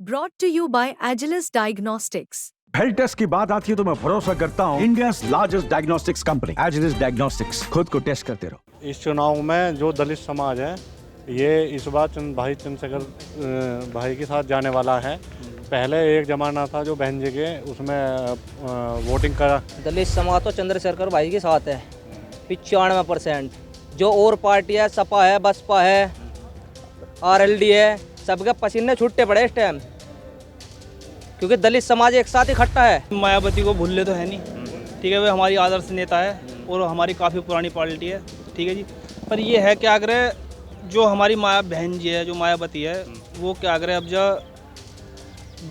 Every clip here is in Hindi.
Brought to you by Agilus Diagnostics. Health test की बात आती है तो मैं भरोसा करता हूँ India largest diagnostics company Agilus diagnostics. खुद को टेस्ट करते रहो। इस चुनाव में जो दलित समाज है ये इस बार भाई चंद्रशेखर भाई के साथ जाने वाला है। पहले एक जमाना था जो बहन जी के उसमें वोटिंग करा। दलित समाज तो चंद्रशेखर भाई के साथ है 95%। जो और पार्टी है, सपा है, बसपा है, आरएलडी है, सबके पसीने छूटते पड़े इस टाइम, क्योंकि दलित समाज एक साथ इकट्ठा है। मायावती को भूल ले तो है नहीं, ठीक है, वे हमारी आदर्श नेता है और हमारी काफ़ी पुरानी पार्टी है, ठीक है जी। पर ये है क्या करे, जो हमारी माया बहन जी है, जो मायावती है, वो क्या करे अब जो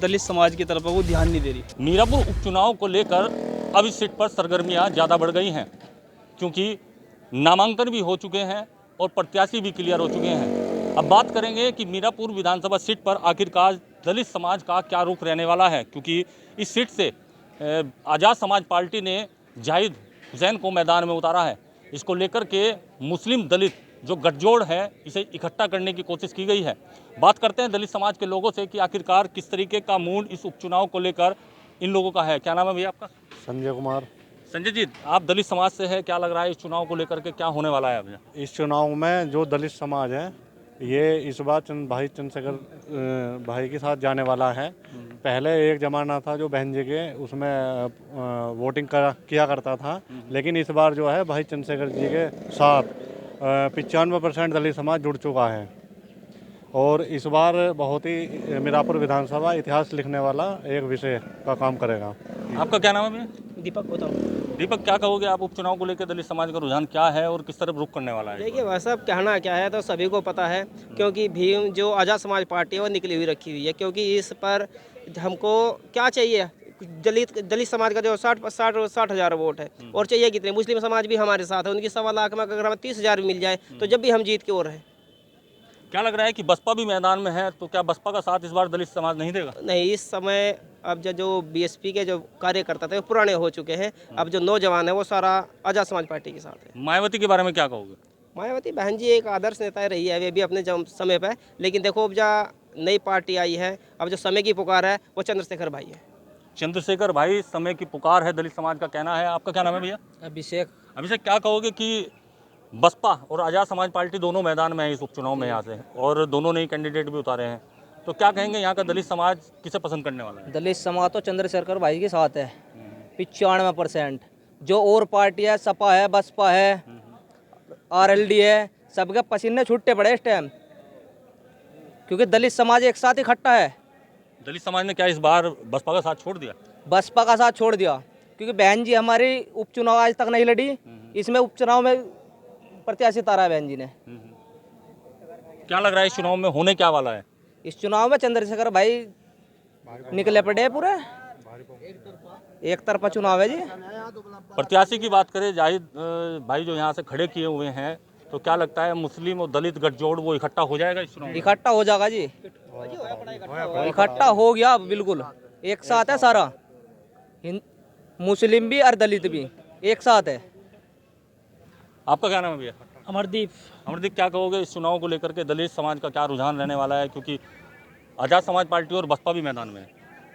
दलित समाज की तरफ वो ध्यान नहीं दे रही। मीरापुर उपचुनाव को लेकर अब इस सीट पर सरगर्मियां ज़्यादा बढ़ गई हैं, क्योंकि नामांकन भी हो चुके हैं और प्रत्याशी भी क्लियर हो चुके हैं। अब बात करेंगे कि मीरापुर विधानसभा सीट पर आखिरकार दलित समाज का क्या रुख रहने वाला है, क्योंकि इस सीट से आज़ाद समाज पार्टी ने जाहिद हुसैन को मैदान में उतारा है। इसको लेकर के मुस्लिम दलित जो गठजोड़ है इसे इकट्ठा करने की कोशिश की गई है। बात करते हैं दलित समाज के लोगों से कि आखिरकार किस तरीके का मूड इस उपचुनाव को लेकर इन लोगों का है। क्या नाम है भैया आपका? संजय कुमार। संजय जी, आप दलित समाज से है, क्या लग रहा है इस चुनाव को लेकर के क्या होने वाला है भैया? इस चुनाव में जो दलित समाज है ये इस बार भाई चंद्रशेखर भाई के साथ जाने वाला है। पहले एक ज़माना था जो बहन जी के उसमें वोटिंग किया करता था, लेकिन इस बार जो है भाई चंद्रशेखर जी के साथ 95% दलित समाज जुड़ चुका है और इस बार बहुत ही मीरापुर विधानसभा इतिहास लिखने वाला एक विषय का काम करेगा। आपका क्या नाम है भैया? दीपक बताओ। दीपक, क्या कहोगे आप, उपचुनाव को लेकर दलित समाज का रुझान क्या है और किस तरफ रुख करने वाला है? देखिए वैसा कहना क्या है तो सभी को पता है, क्योंकि भीम जो आज़ाद समाज पार्टी है वो निकली हुई रखी हुई है, क्योंकि इस पर हमको क्या चाहिए, दलित समाज का जो 60,000 वोट है और चाहिए कितने, मुस्लिम समाज भी हमारे साथ है, उनकी 1.25 लाख में अगर हमें 30,000 भी मिल जाए तो जब भी हम जीत की ओर है। क्या लग रहा है कि बसपा भी मैदान में है, तो क्या बसपा का साथ इस बार दलित समाज नहीं देगा? नहीं, इस समय अब जो बीएसपी के जो कार्यकर्ता थे वो पुराने हो चुके हैं, अब जो नौजवान है वो सारा आज़ाद समाज पार्टी के साथ है। मायावती के बारे में क्या कहोगे? मायावती बहन जी एक आदर्श नेता रही है, वे भी अपने समय पर, लेकिन देखो अब जो नई पार्टी आई है, अब जो समय की पुकार है वो चंद्रशेखर भाई है। चंद्रशेखर भाई समय की पुकार है, दलित समाज का कहना है। आपका क्या नाम है भैया? अभिषेक। अभिषेक, क्या कहोगे कि बसपा और आज़ाद समाज पार्टी दोनों मैदान में है इस उपचुनाव में यहाँ से, और दोनों ने ही कैंडिडेट भी उतारे हैं, तो क्या कहेंगे यहाँ का दलित समाज किसे पसंद करने वाला है? दलित समाज तो चंद्रशेखर भाई के साथ है 95%। जो और पार्टी है, सपा है, बसपा है, आरएलडी है, सबके पसीने छूटते पड़े इस टाइम, क्योंकि दलित समाज एक साथ इकट्ठा है। दलित समाज ने क्या इस बार बसपा का साथ छोड़ दिया? बसपा का साथ छोड़ दिया, क्योंकि बहन जी हमारी उपचुनाव आज तक नहीं लड़ी, इसमें उपचुनाव में प्रत्याशी तारा बहन जी ने। क्या लग रहा है इस चुनाव में होने क्या वाला है? इस चुनाव में चंद्रशेखर भाई निकले पड़े पूरे, एक तरफा चुनाव है जी। प्रत्याशी की बात करें, जाहिद भाई जो यहाँ से खड़े किए हुए हैं, तो क्या लगता है मुस्लिम और दलित गठजोड़ वो इकट्ठा हो जाएगा इस चुनाव में? इकट्ठा हो जाएगा जी, इकट्ठा हो गया बिल्कुल, एक साथ है सारा, मुस्लिम भी और दलित भी एक साथ है। आपका क्या नाम है भैया? अमरदीप। अमरदीप, क्या कहोगे इस चुनाव को लेकर के दलित समाज का क्या रुझान रहने वाला है, क्योंकि आज़ाद समाज पार्टी और बसपा भी मैदान में है?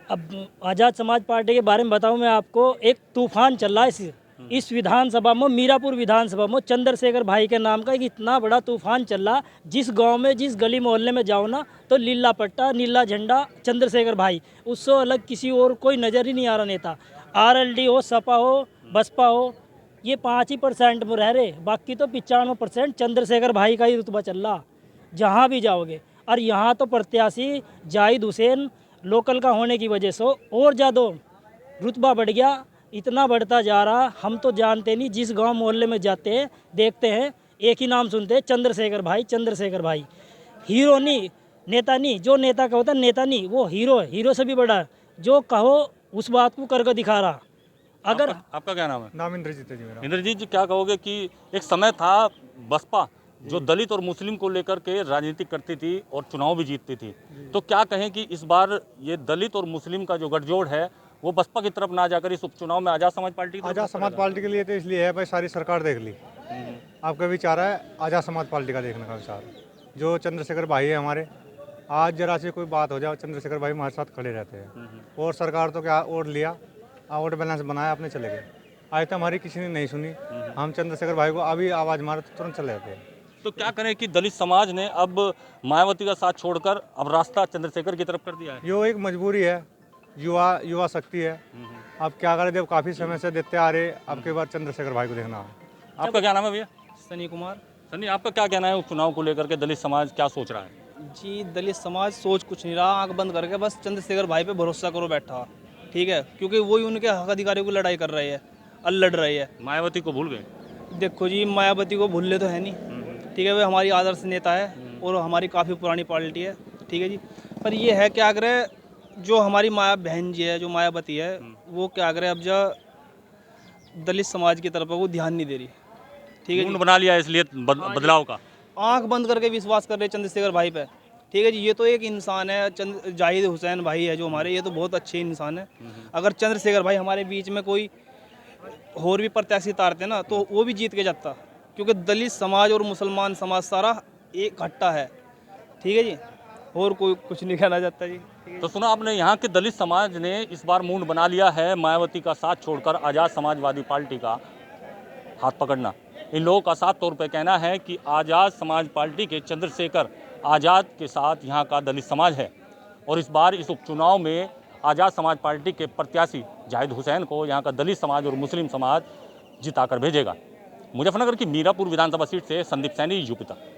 अब आज़ाद समाज पार्टी के बारे में बताऊं मैं आपको, एक तूफान चल रहा है इस विधानसभा में, मीरापुर विधानसभा में चंद्रशेखर भाई के नाम का एक इतना बड़ा तूफान चल रहा। जिस गांव में, जिस गली मोहल्ले में जाओ ना, तो लीला पट्टा, नीला झंडा, चंद्रशेखर भाई, उससे अलग किसी और कोई नज़र ही नहीं आ रहा नेता। आरएलडी हो, सपा हो, बसपा हो, ये 5% में रह रहे, बाकी तो 95% चंद्रशेखर भाई का ही रुतबा चल रहा जहाँ भी जाओगे। और यहाँ तो प्रत्याशी जाहिद हुसैन लोकल का होने की वजह से और ज़्यादा रुतबा बढ़ गया, इतना बढ़ता जा रहा, हम तो जानते नहीं, जिस गांव मोहल्ले में जाते हैं देखते हैं एक ही नाम सुनते हैं, चंद्रशेखर भाई, चंद्रशेखर भाई। हीरो नहीं, नेता नहीं, जो नेता का होता है नेता नहीं, वो हीरो है, हीरो से भी बड़ा है, जो कहो उस बात को करके दिखा रहा। अगर आपका क्या नाम है? नाम इंद्रजीत है जी मेरा। इंद्रजीत जी, क्या कहोगे कि एक समय था बसपा जो दलित और मुस्लिम को लेकर के राजनीति करती थी और चुनाव भी जीतती थी, तो क्या कहें कि इस बार ये दलित और मुस्लिम का जो गठजोड़ है वो बसपा की तरफ ना जाकर इस उपचुनाव में आज़ाद समाज पार्टी आज़ाद समाज पार्टी के लिए तो इसलिए है भाई, सारी सरकार देख ली, आपका विचार है आज़ाद समाज पार्टी का देखने का विचार, जो चंद्रशेखर भाई है हमारे, आज जरा से कोई बात हो जाए चंद्रशेखर भाई हमारे साथ खड़े रहते हैं। और सरकार तो क्या वोट लिया, वोट बैलेंस बनाया, अपने चले गए। आज तक हमारी किसी ने नहीं सुनी। हम चंद्रशेखर भाई को अभी आवाज़ मारे तो तुरंत चले जाते हैं। तो क्या करें कि दलित समाज ने अब मायावती का साथ छोड़कर अब रास्ता चंद्रशेखर की तरफ कर दिया है। यो एक मजबूरी है, युवा शक्ति है। अब क्या करें, जब काफ़ी समय से देते आ रहे, अब के बाद चंद्रशेखर भाई को देखना है। आपका क्या नाम है भैया? सनी कुमार सनी, आपका क्या कहना है चुनाव को लेकर के? दलित समाज क्या सोच रहा है? जी, दलित समाज सोच कुछ नहीं रहा, आंख बंद करके बस चंद्रशेखर भाई पे भरोसा करो बैठा, ठीक है, क्योंकि वही उनके हक अधिकारियों की लड़ाई कर रहे हैं और लड़ रहे हैं। मायावती को भूल गए? देखो जी, मायावती को भूलने तो है नहीं, ठीक है, वे हमारी आदर्श नेता है और हमारी काफ़ी पुरानी पार्टी है, ठीक है जी। पर ये है क्या करे, जो हमारी माया बहन जी है, जो मायावती है, वो क्या करे, अब जो दलित समाज की तरफ वो ध्यान नहीं दे रही, ठीक है जी। मूड बना लिया इसलिए बदलाव का आंख बंद करके विश्वास कर रहे चंद्रशेखर भाई पे, ठीक है जी। ये तो एक इंसान है, जाहिद हुसैन भाई है जो हमारे, ये तो बहुत अच्छे इंसान है। अगर चंद्रशेखर भाई हमारे बीच में कोई और भी प्रत्याशी तारते ना तो वो भी जीत के जाता, क्योंकि दलित समाज और मुसलमान समाज सारा एक इकट्ठा है, ठीक है जी। और कोई कुछ नहीं कहना चाहता जी। तो सुना आपने, यहाँ के दलित समाज ने इस बार मूड बना लिया है मायावती का साथ छोड़कर आज़ाद समाजवादी पार्टी का हाथ पकड़ना। इन लोगों का साफ तौर पे कहना है कि आज़ाद समाज पार्टी के चंद्रशेखर आज़ाद के साथ यहाँ का दलित समाज है और इस बार इस उपचुनाव में आज़ाद समाज पार्टी के प्रत्याशी जाहिद हुसैन को यहाँ का दलित समाज और मुस्लिम समाज जिताकर भेजेगा। मुजफ्फरनगर की मीरापुर विधानसभा सीट से संदीप सैनी, यूपी तक।